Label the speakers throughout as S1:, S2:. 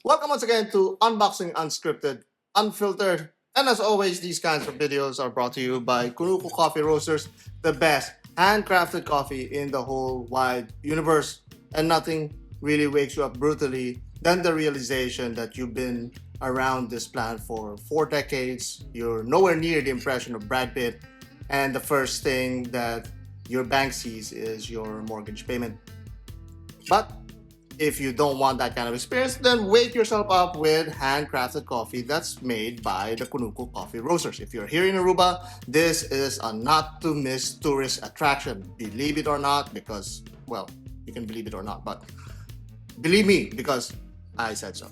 S1: Welcome once again to Unboxing Unscripted, Unfiltered, and as always, these kinds of videos are brought to you by Kunuku Coffee Roasters, the best handcrafted coffee in the whole wide universe. And nothing really wakes you up brutally than the realization that you've been around this planet for 4 decades, you're nowhere near the impression of Brad Pitt, and the first thing that your bank sees is your mortgage payment. But if you don't want that kind of experience, then wake yourself up with handcrafted coffee that's made by the Kunuku Coffee Roasters. If you're here in Aruba, this is a not to miss tourist attraction. Believe it or not, because, well, you can believe it or not, but believe me, because I said so.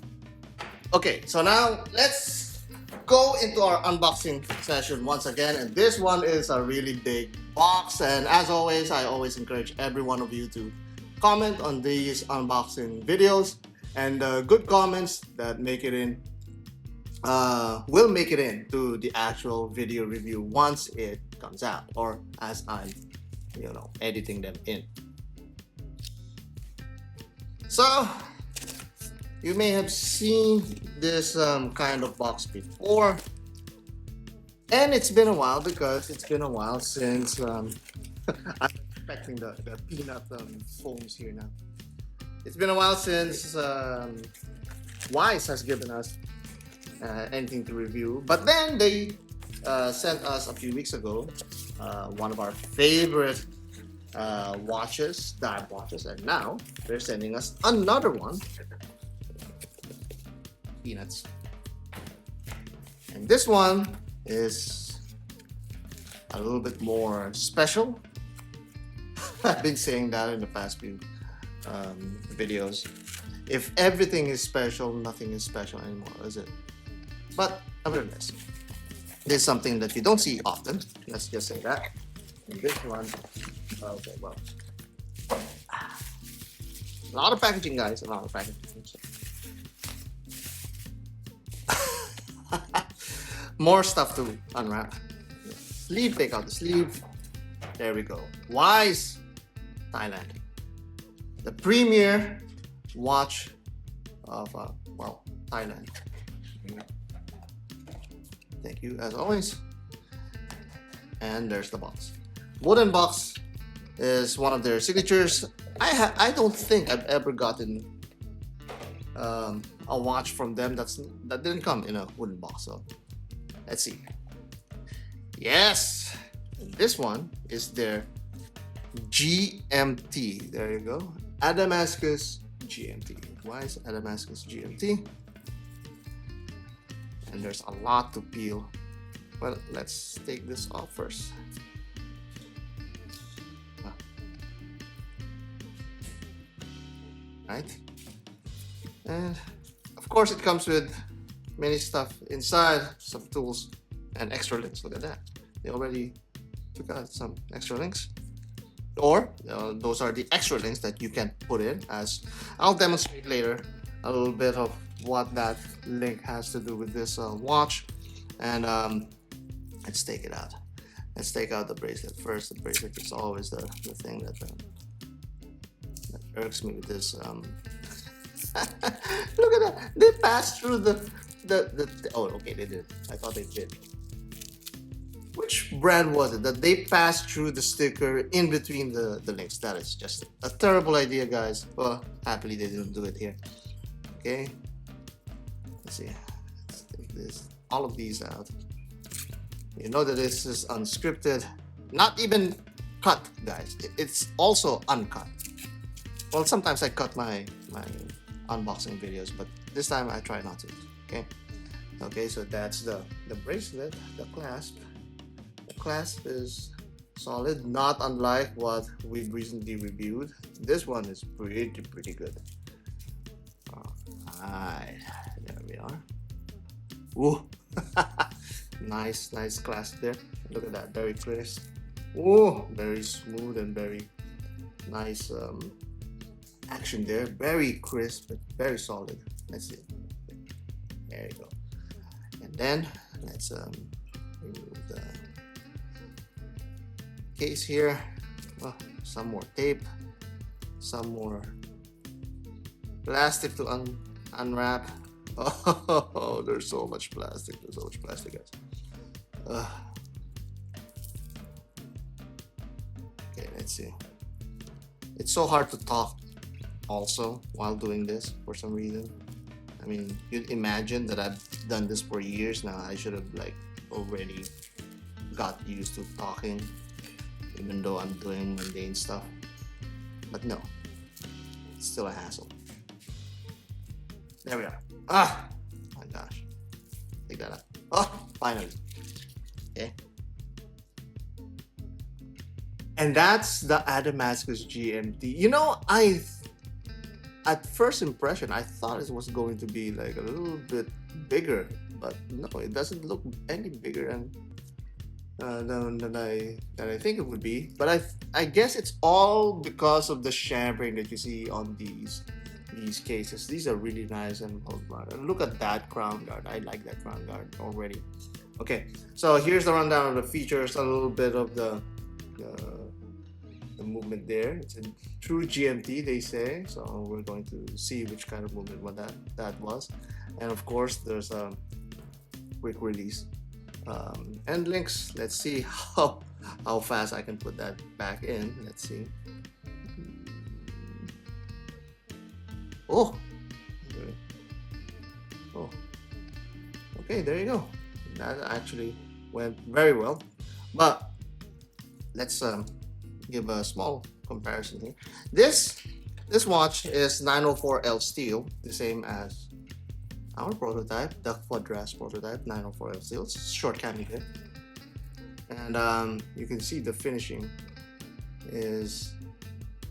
S1: Okay, so now let's go into our unboxing session once again. And this one is a really big box. And as always, I always encourage every one of you to comment on these unboxing videos. And good comments that make it in will make it into the actual video review once it comes out, or as I'm, editing them in. So you may have seen this kind of box before, and it's been a while because it's been a while since I'm expecting the peanut foams here now. It's been a while since Wise has given us anything to review, but then they sent us a few weeks ago one of our favorite watches, dive watches, and now they're sending us another one. Peanuts. And this one is a little bit more special. I've been saying that in the past few videos. If everything is special, nothing is special anymore, is it? But nevertheless, this is something that you don't see often. Let's just say that. And this one, okay, well, a lot of packaging, guys. A lot of packaging. More stuff to unwrap. Sleeve, take out the sleeve. There we go. Wise, Thailand. The premier watch of, Thailand. Thank you, as always. And there's the box. Wooden box is one of their signatures. I don't think I've ever gotten a watch from them that didn't come in a wooden box. So let's see. Yes, and this one is their GMT. There you go, Adamascus GMT. Wise Adamascus GMT. And there's a lot to peel. Well, let's take this off first. Right, and of course it comes with many stuff inside, some tools and extra links. Look at that, they already took out some extra links, or those are the extra links that you can put in, as I'll demonstrate later a little bit of what that link has to do with this watch. And let's take it out. Let's take out the bracelet first. The bracelet is always the thing that irks me with this. Look at that, they passed through the oh, okay, they did. I thought they did. Which brand was it that they passed through the sticker in between the links? That is just a terrible idea, guys. Well, happily they didn't do it here. Okay, let's see. Let's take all of these out. You know that this is unscripted, not even cut, guys. It's also uncut. Well, sometimes I cut my unboxing videos, but this time I try not to. Okay, so that's the bracelet, the clasp. The clasp is solid, not unlike what we've recently reviewed. This one is pretty good. Alright, there we are. Ooh, nice clasp there. Look at that, very crisp. Ooh, very smooth and very nice action there. Very crisp, but very solid. Let's see. There you go. And then let's remove the case here. Oh, some more tape, some more plastic to unwrap. Oh, there's so much plastic. There's so much plastic, guys. Okay, let's see. It's so hard to talk also while doing this for some reason. I mean, you'd imagine that I've done this for years now. I should have like already got used to talking, even though I'm doing mundane stuff. But no, it's still a hassle. There we are. Ah, my gosh. Take that out. Oh, finally. Okay. And that's the Damascus GMT. You know, at first impression, I thought it was going to be like a little bit bigger, but no, it doesn't look any bigger than I think it would be. But I guess it's all because of the champagne that you see on these cases. These are really nice and look at that crown guard. I like that crown guard already. Okay, so here's the rundown of the features. A little bit of the movement there. It's a true GMT, they say, so we're going to see which kind of movement that was. And of course there's a quick release and links. Let's see how fast I can put that back in. Let's see. Oh, okay, there you go. That actually went very well. But let's give a small comparison here. This watch is 904L steel, the same as our prototype, the Quadras prototype, 904L steel. It's short cami here, and you can see the finishing is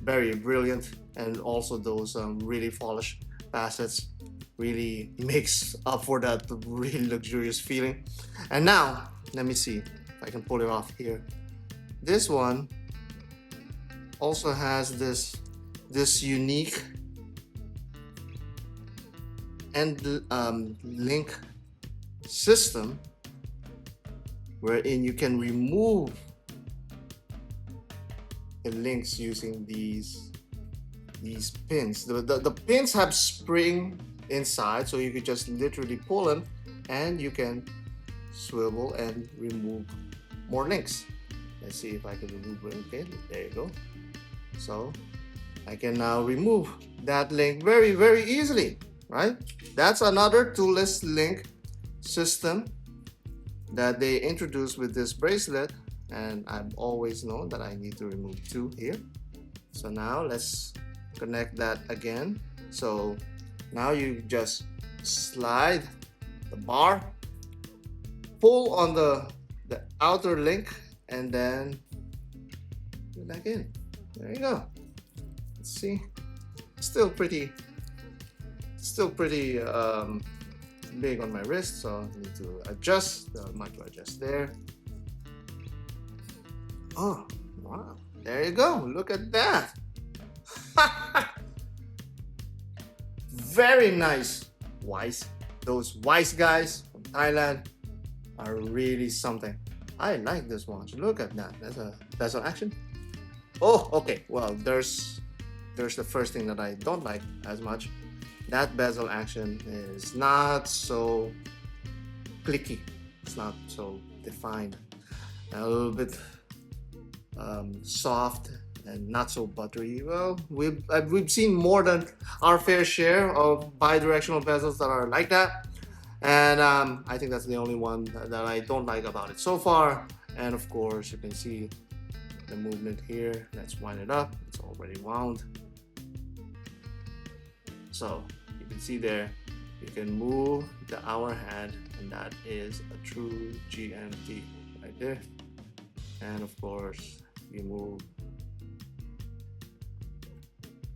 S1: very brilliant, and also those really polished facets really makes up for that really luxurious feeling. And now let me see if I can pull it off here. This one also has this unique end link system wherein you can remove the links using these pins. The pins have spring inside, so you could just literally pull them and you can swivel and remove more links. Let's see if I can remove it. Okay, there you go. So I can now remove that link very, very easily, right? That's another toolless link system that they introduced with this bracelet, and I've always known that I need to remove two here. So now let's connect that again. So now you just slide the bar, pull on the outer link, and then put it back in. There you go. Let's see. Still pretty big on my wrist, so I need to adjust the micro adjust there. Oh wow, there you go. Look at that. Very nice. Wise. Those Wise guys from Thailand are really something. I like this watch. Look at that. That's a bezel action. Oh, okay. Well, there's the first thing that I don't like as much. That bezel action is not so clicky. It's not so defined. A little bit soft and not so buttery. Well, we've seen more than our fair share of bi-directional bezels that are like that, and I think that's the only one that I don't like about it so far. And of course, you can see the movement here. Let's wind it up. It's already wound. So you can see there, you can move the hour hand, and that is a true GMT right there. And of course, you move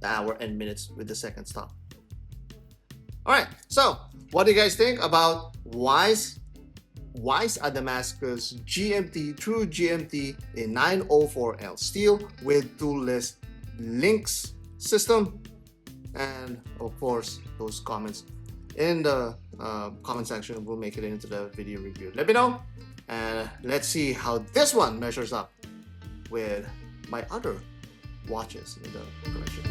S1: the hour and minutes with the second stop. All right, so what do you guys think about Wise Adamascus GMT, true GMT in 904L steel with toolless links system? And of course, those comments in the comment section will make it into the video review. Let me know, and let's see how this one measures up with my other watches in the collection.